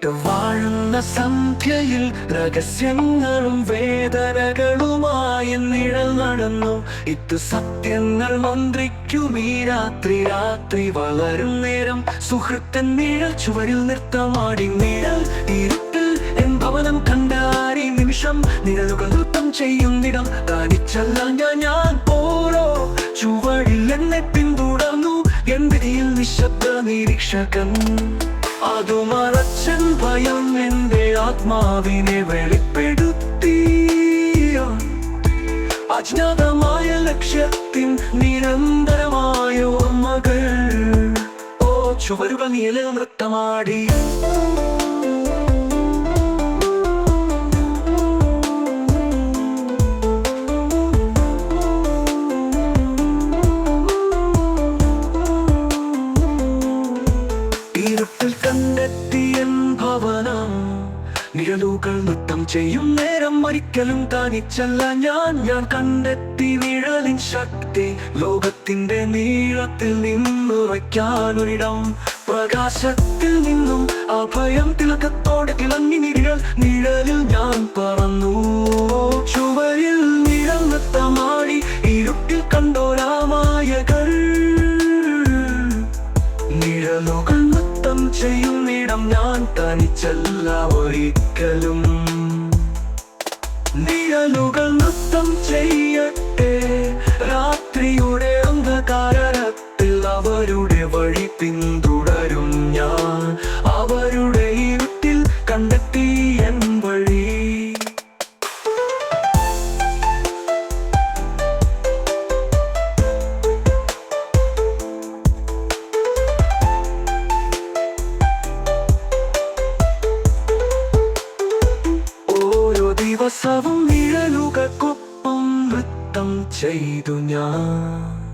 ഒറ്റപ്പെട്ട് വാഴുന്ന സന്ധ്യയിൽ രഹസ്യങ്ങളും വേദനകളുമായി നിഴൽ നടന്നു. ഇത് സത്യങ്ങൾ മന്ത്രിക്കും ഈ രാത്രി. രാത്രി വളരും നേരം സുഹൃത്തൻ നിഴൽ ചുവരിൽ നൃത്തമാടി. നിഴൽ ഇരുട്ടിൽ എൻ ഭവനം കണ്ടാരി നിമിഷം നിഴലുകൾ നൃത്തം ചെയ്യുന്നിടം തനിച്ചല്ല ഞാൻ. ഓരോ ചുവടിൽ എന്നെ പിന്തുടർന്നു എൻ വിധിയിൽ നിശബ്ദ നിരീക്ഷകൻ. അതു മറച്ചൻ ഭയം എന്റെ ആത്മാവിനെ വെളിപ്പെടുത്തി. അജ്ഞാതമായ ലക്ഷ്യത്തിൻ നിരന്തരമായ ഓർമ്മകൾ ചുവരുകൾ നീല നൃത്തമാടി. ഇരുട്ടിൽ കണ്ടെത്തിയൻ ഭവനം നിഴലുകൾ നൃത്തം ചെയ്യും നേരം ഒരിക്കലും തനിച്ചല്ല ഞാൻ കണ്ടെത്തി നിഴലിൻ ശക്തി. ലോകത്തിന്റെ നീളത്തിൽ നിന്നുറയ്ക്കാനൊരിടം. പ്രകാശത്തിൽ നിന്നും അഭയം തിളക്കത്തോടെ തിളങ്ങി നിഴലിൽ ഞാൻ പറന്നു. ചുവരിൽ നിഴൽ നൃത്തമാടി ഇരുട്ടിൽ കണ്ടോരാമായകൾ. നിഴലുകൾ നൃത്തം ചെയ്യുന്നിടം ഞാൻ തനിച്ചല്ല ഒരിക്കലും. നിഴലുകൾ നൃത്തം ചെയ്യട്ടെ രാത്രിയുടെ അന്ധകാരത്തിൽ. അവരുടെ വഴി പിന്തുടരും ഞാൻ. അവരുടെ ഇരുട്ടിൽ കണ്ടെത്തി എൻ വഴി. ദിവസവും നിഴലുകൾക്കൊപ്പം നൃത്തം ചെയ്തു ഞാൻ.